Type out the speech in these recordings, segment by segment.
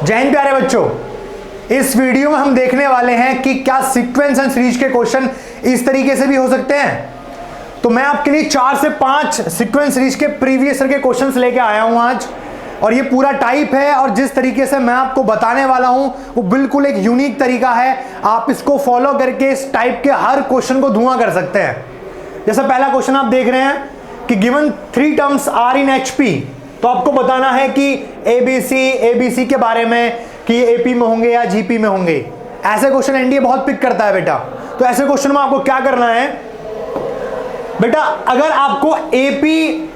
जय हिंद प्यारे बच्चों, इस वीडियो में हम देखने वाले हैं कि क्या सीक्वेंस एंड सीरीज के क्वेश्चन इस तरीके से भी हो सकते हैं। तो मैं आपके लिए 4 से 5 सीक्वेंस सीरीज के प्रीवियस ईयर के क्वेश्चंस लेके आया हूं आज, और ये पूरा टाइप है और जिस तरीके से मैं आपको बताने वाला हूं वो बिल्कुल एक यूनिक तरीका है। आप इसको फॉलो करके इस टाइप के हर क्वेश्चन को धुआं कर सकते हैं। जैसे पहला क्वेश्चन आप देख रहे हैं कि given 3 terms are in HP, तो आपको बताना है कि एबीसी के बारे में कि एपी में होंगे या जीपी में होंगे। ऐसे क्वेश्चन एनडीए बहुत पिक करता है बेटा। तो ऐसे क्वेश्चन में आपको क्या करना है बेटा, अगर आपको एपी,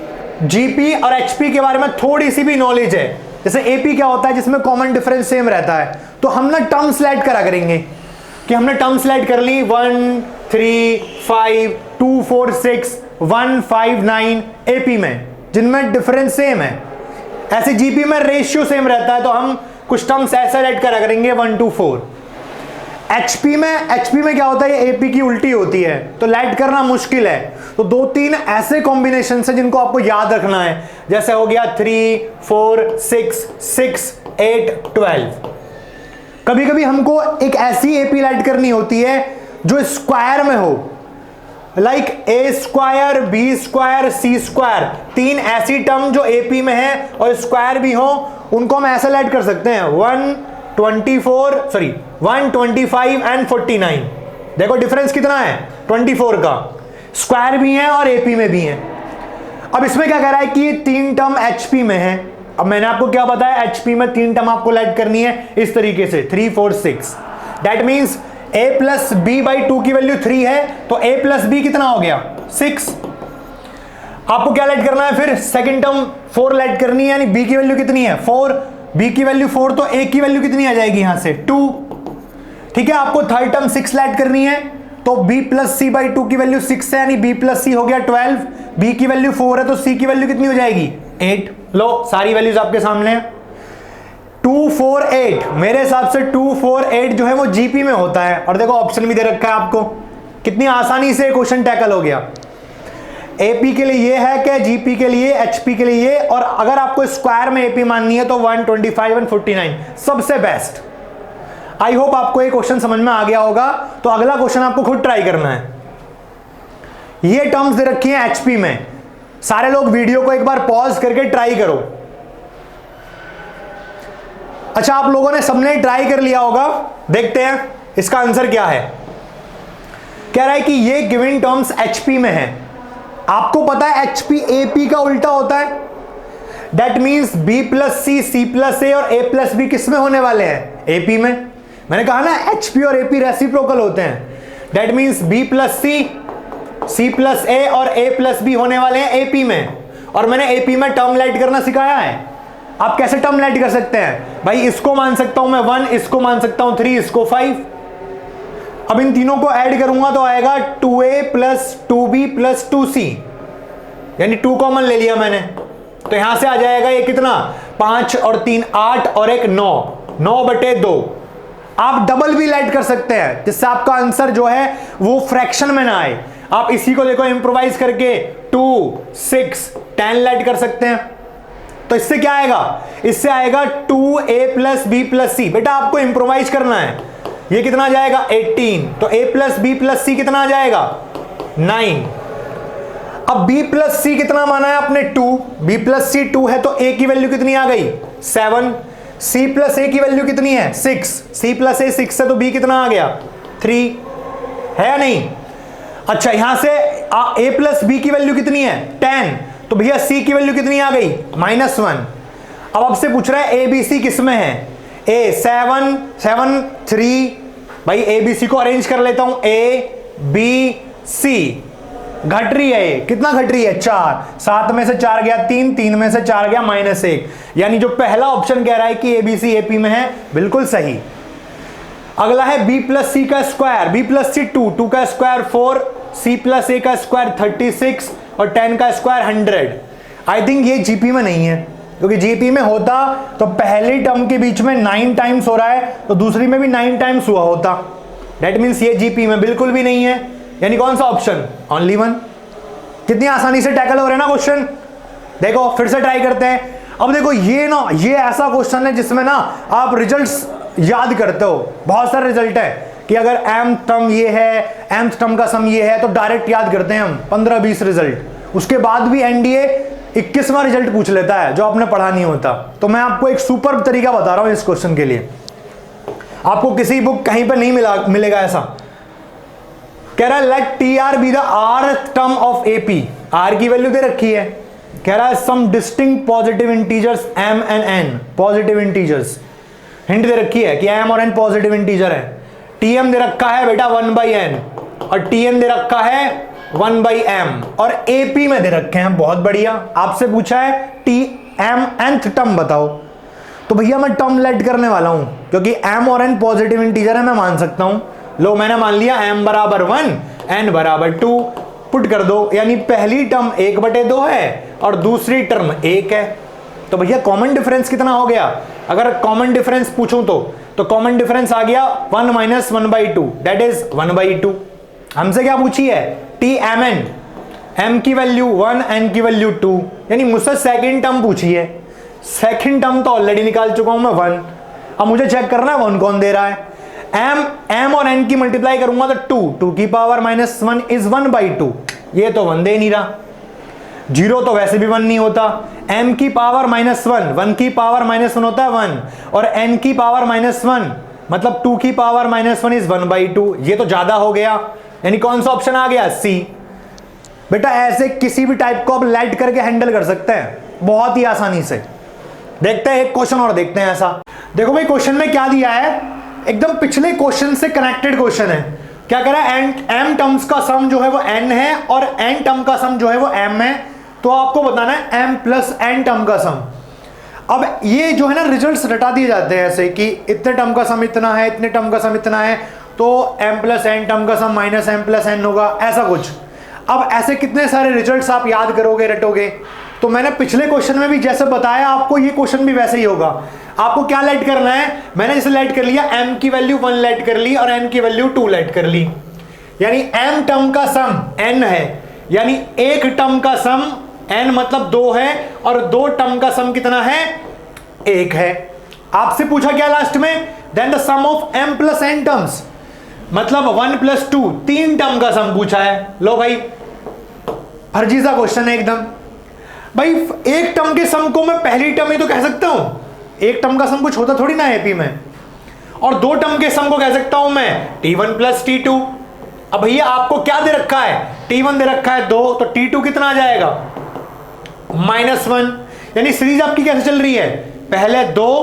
जीपी और एचपी के बारे में थोड़ी सी भी नॉलेज है, जैसे एपी क्या होता है जिसमें कॉमन डिफरेंस सेम रहता है, तो हम ना टर्म स्लाइड करा करेंगे कि हमने टर्म स्लाइड कर ली 1, 3, 5, 2, 4, 6, 1, 5, 9 एपी में, जिनमें डिफरेंस सेम है। ऐसे जीपी में रेशियो सेम रहता है, तो हम कुछ टर्म्स ऐसे ऐड करा करेंगे 1 to 4। एचपी में क्या होता है, ये एपी की उल्टी होती है, तो लैड करना मुश्किल है। तो 2-3 ऐसे कॉम्बिनेशन है जिनको आपको याद रखना है, जैसे हो गया 3, 4, 6, 8, 12। कभी कभी हमको एक ऐसी एपी लैड करनी होती है जो स्क्वायर में हो, like A square, B square, C square. 3 ऐसी टर्म जो एपी में है और स्क्वायर भी हो, उनको हम ऐसे लैड कर सकते हैं 125 एंड 49। देखो डिफरेंस कितना है 24 का, स्क्वायर भी है और एपी में भी है। अब इसमें क्या कह रहा है कि ये 3 टर्म एचपी में है। अब मैंने आपको क्या बताया, एचपी में 3 टर्म आपको लैड करनी है इस तरीके से 3, 4, 6। That means a plus B by 2 की वैल्यू 3 है, तो a प्लस बी कितना हो गया 6। आपको क्या लैड करना है, फिर सेकंड टर्म 4 लैड करनी है, यानी b की वैल्यू कितनी है 4, b की वैल्यू 4, तो a की वैल्यू कितनी आ जाएगी यहां से 2। ठीक है, आपको थर्ड टर्म 6 लैड करनी है, तो b प्लस सी बाई 2 की वैल्यू 6 है, यानी b प्लस सी हो गया 12, b की वैल्यू 4 है, तो c की वैल्यू कितनी हो जाएगी 8। लो सारी वैल्यूज आपके सामने है। 2, 4, 8, मेरे हिसाब से 2, 4, 8 जो है वो जीपी में होता है, और देखो ऑप्शन भी दे रखा है आपको, कितनी आसानी से क्वेश्चन टैकल हो गया। एपी के लिए ये है कि जीपी के लिए, एचपी के लिए ये, और अगर आपको स्क्वायर में एपी माननी है तो 125 एंड 49 सबसे बेस्ट। आई होप आपको ये क्वेश्चन समझ में आ गया होगा। तो अगला क्वेश्चन आपको खुद ट्राई करना है। ये टर्म्स दे रखी है एचपी में, सारे लोग वीडियो को एक बार पॉज करके ट्राई करो। अच्छा, आप लोगों ने सबने ट्राई कर लिया होगा, देखते हैं इसका आंसर क्या है। कह रहा है कि ये गिवन टर्म्स एचपी में है। आपको पता है एचपी एपी का उल्टा होता है। That means B plus C, C plus A और ए प्लस बी किस में होने वाले हैं, एपी में। मैंने कहा ना एचपी और एपी रेसिप्रोकल होते हैं। That means B plus C, C plus A और ए प्लस बी होने वाले हैं एपी में। और मैंने एपी में टर्म लाइट करना सिखाया है। आप कैसे टर्म लाइट कर सकते हैं भाई, इसको मान सकता हूं मैं 1, इसको मान सकता हूं 3, इसको 5। अब इन तीनों को ऐड करूंगा तो आएगा 2a plus 2b plus 2c, यानी 2 कॉमन ले लिया मैंने, तो यहां से आ जाएगा ये कितना 5 और 3 8 और 1 9, 9/2। आप डबल भी लाइट कर सकते हैं जिससे आपका आंसर जो है वो फ्रैक्शन में ना आए। आप इसी को देखो इंप्रोवाइज करके 2, 6, 10 लाइट कर सकते हैं। तो इससे क्या आएगा, इससे आएगा 2a प्लस बी प्लस सी। बेटा आपको इंप्रोवाइज करना है, ये कितना आ जाएगा 18, तो a प्लस बी प्लस सी कितना आ जाएगा 9। अब b प्लस सी कितना माना है आपने 2, b प्लस सी 2 है, तो a की वैल्यू कितनी आ गई 7, c प्लस a की वैल्यू कितनी है 6, c प्लस a 6 है, तो b कितना आ गया 3 है या नहीं। अच्छा, यहां से a प्लस बी की वैल्यू कितनी है 10, तो भैया c की वैल्यू कितनी आ गई -1। अब आपसे पूछ रहा है ABC किस में है, A 7, 7, 3। भाई ABC को अरेंज कर लेता हूं, A B C। घट रही है, ये कितना घट रही है 4, 7 में से 4 गया 3, 3 में से 4 गया -1, यानी जो पहला ऑप्शन कह रहा है कि ABC AP में है, बिल्कुल सही। अगला है B प्लस सी का स्क्वायर, B प्लस सी 2, 2 का स्क्वायर 4, C प्लस A का स्क्वायर 36 और 10 का स्क्वायर 100। आई थिंक ये जीपी में नहीं है, क्योंकि जीपी में होता तो पहली टर्म के बीच में 9 टाइम्स हो रहा है, तो दूसरी में भी 9 टाइम्स हुआ होता। दैट मीन्स ये जीपी में बिल्कुल भी नहीं है, यानी कौन सा ऑप्शन, ओनली 1। कितनी आसानी से टैकल हो रहे हैं ना क्वेश्चन। देखो फिर से ट्राई करते हैं। अब देखो ये ना, ये ऐसा क्वेश्चन है जिसमें ना आप रिजल्ट्स याद करते हो। बहुत सारे रिजल्ट है कि अगर mth टर्म ये है, mth टर्म का सम ये है, तो डायरेक्ट याद करते हैं हम 15-20 रिजल्ट। उसके बाद भी एनडीए 21वां रिजल्ट पूछ लेता है जो आपने पढ़ा नहीं होता। तो मैं आपको एक सुपर तरीका बता रहा हूं इस क्वेश्चन के लिए, आपको किसी बुक कहीं पर नहीं मिलेगा ऐसा। कह रहा है let T R be the rth term of AP, R की वैल्यू दे रखी है। कह रहा है some distinct positive integers m and n, positive integers, hint दे रखी है कि m और n पॉजिटिव इंटीजर है। tm दे रखा है बेटा 1/n और tn दे रखा है 1/m और AP में दे रखे हैं। बहुत बढ़िया, आपसे पूछा है tm nth टर्म बताओ, तो भैया मैं टर्म लेट करने वाला हूं क्योंकि m और n पॉजिटिव इंटीजर है, मैं मान सकता हूं। लो मैंने मान लिया m बराबर 1 n बराबर 2, पुट कर दो, यानी पहली टर्म 1/2 है और दूसरी टर्म 1 है। तो भैया कॉमन डिफरेंस कितना हो गया? अगर कॉमन डिफरेंस पूछूं तो कॉमन डिफरेंस आ गया 1 - 1/2, दैट इज 1/2। हमसे क्या पूछी है? tmn, m की वैल्यू 1 n की वैल्यू 2, यानी मुझसे सेकंड टर्म पूछी है। सेकंड टर्म तो ऑलरेडी निकाल चुका हूं मैं 1, अब मुझे चेक करना है 1 कौन दे रहा है। m और n की मल्टीप्लाई करूंगा तो 2 की पावर -1 इज 1/2, ये तो 1 दे नहीं रहा। 0 तो वैसे भी 1 नहीं होता। m की पावर -1, 1 की पावर -1 होता है 1 और n की पावर -1 मतलब 2 की पावर -1 इज 1/2, ये तो ज्यादा हो गया, यानी कौन सा ऑप्शन आ गया? C। बेटा ऐसे किसी भी टाइप को आप लेट करके हैंडल कर सकते हैं बहुत ही आसानी से। देखते हैं एक क्वेश्चन और देखते हैं ऐसा। देखो भाई क्वेश्चन में क्या दिया है, एकदम पिछले क्वेश्चन से कनेक्टेड क्वेश्चन है। क्या कह रहा है? m टर्म्स का सम जो है वो n है और n टर्म का सम जो है वो m है, तो आपको बताना है m + n टर्म का सम। अब ये जो है ना रिजल्ट्स रटा दिए जाते हैं ऐसे कि इतने टर्म का सम इतना है, इतने टर्म का सम इतना है, तो m + n टर्म का सम -m + n होगा, ऐसा कुछ। अब ऐसे कितने सारे रिजल्ट्स आप याद करोगे, रटोगे? तो मैंने पिछले क्वेश्चन में भी जैसे बताया आपको, ये क्वेश्चन भी वैसे ही होगा। आपको क्या लेट करना है? मैंने जैसे लेट कर लिया, m की वैल्यू 1 लेट कर ली और n की वैल्यू 2 लेट कर ली, यानी m टर्म का सम n है, यानी एक टर्म का सम n मतलब 2 है और 2 टर्म का सम कितना है? 1 है। आपसे पूछा क्या लास्ट में? Then the sum of m + n terms, मतलब 1 + 2, 3 टर्म का सम पूछा है। लो भाई फर्जीसा क्वेश्चन है एकदम। भाई एक टर्म के सम को मैं पहली टर्म ही तो कह सकता हूं, एक टर्म का सम कुछ होता थोड़ी ना एपी में। और 2 टर्म के सम को कह सकता हूं मैं t1 + t2। अब भैया आपको क्या दे रखा है? t1 दे रखा है 2, तो t2 कितना आ जाएगा? -1, यानी सीरीज आपकी कैसे चल रही है? पहले 2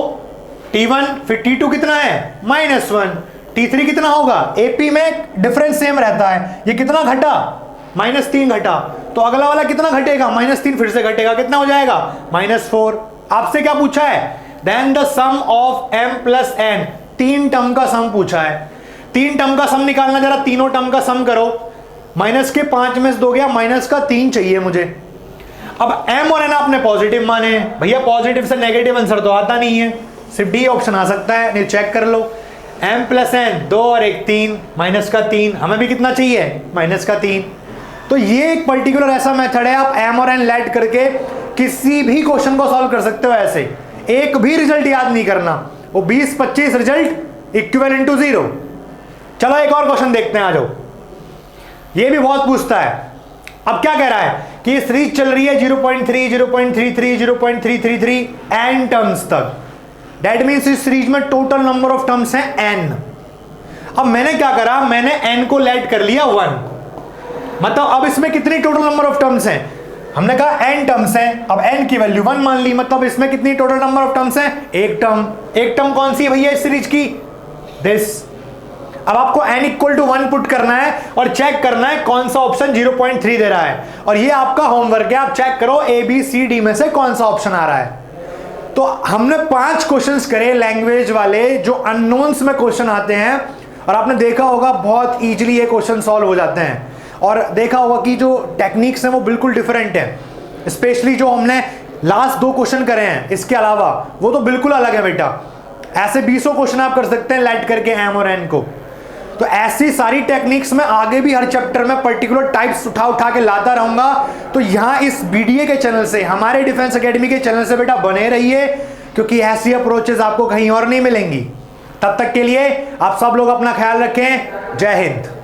t1, फिर t2 कितना है? -1, t3 कितना होगा? एपी में डिफरेंस सेम रहता है, ये कितना घटा? -3 घटा, तो अगला वाला कितना घटेगा? -3 फिर से घटेगा, कितना हो जाएगा? -4। आपसे क्या पूछा है? Then the sum of m + n, 3 term का सम पूछा है। 3 टर्म का सम निकालना, जरा तीनों टर्म का सम करो। माइनस के 5 में से 2 गया, माइनस का 3 चाहिए मुझे। अब m और n आपने पॉजिटिव माने, भैया पॉजिटिव से नेगेटिव आंसर तो आता नहीं है, सिर्फ डी ऑप्शन आ सकता है, नहीं चेक कर लो। m + n 2 और 1 3, माइनस का 3, हमें भी कितना चाहिए? -3। तो ये एक पर्टिकुलर ऐसा मेथड है, आप m और n लेट करके किसी भी क्वेश्चन को सॉल्व कर सकते हो। ऐसे एक भी रिजल्ट याद नहीं करना, वो 20-25 रिजल्ट इक्विवेलेंट टू 0। चलो एक और क्वेश्चन देखते हैं, आ जाओ। ये भी बहुत पूछता है। अब क्या कह रहा है कि सीरीज चल रही है 0.3, 0.33, 0.333 n टर्म्स तक। दैट मीन्स इस सीरीज में टोटल नंबर ऑफ टर्म्स हैं n। अब मैंने क्या करा? मैंने n को लेट कर लिया 1, मतलब अब इसमें कितनी टोटल नंबर ऑफ टर्म्स हैं? हमने कहा n टर्म्स हैं, अब n की वैल्यू 1 मान ली, मतलब इसमें कितनी टोटल नंबर ऑफ टर्म्स हैं? एक टर्म। एक टर्म कौन सी है भैया इस सीरीज की? दिस। अब आपको n = 1 पुट करना है और चेक करना है कौन सा ऑप्शन 0.3 दे रहा है, और ये आपका होमवर्क है, आप चेक करो ABCD में से कौन सा ऑप्शन आ रहा है। तो हमने 5 क्वेश्चंस करे लैंग्वेज वाले, जो अननोन्स में क्वेश्चन आते हैं, और आपने देखा होगा बहुत इजीली ये क्वेश्चन सॉल्व हो जाते हैं, और देखा होगा कि जो टेक्निक्स हैं वो बिल्कुल डिफरेंट है। स्पेशली जो हमने लास्ट 2 क्वेश्चन करे हैं इसके अलावा, वो तो बिल्कुल अलग है बेटा। ऐसे 20 क्वेश्चन आप कर सकते हैं लेट करके m और n को। तो ऐसी सारी टेक्निक्स में आगे भी हर चैप्टर में पर्टिकुलर टाइप्स उठा उठा के लाता रहूंगा। तो यहां इस बीडीए के चैनल से, हमारे डिफेंस एकेडमी के चैनल से बेटा बने रहिए, क्योंकि ऐसी अप्रोचेस आपको कहीं और नहीं मिलेंगी। तब तक के लिए आप सब लोग अपना ख्याल रखें। जय हिंद।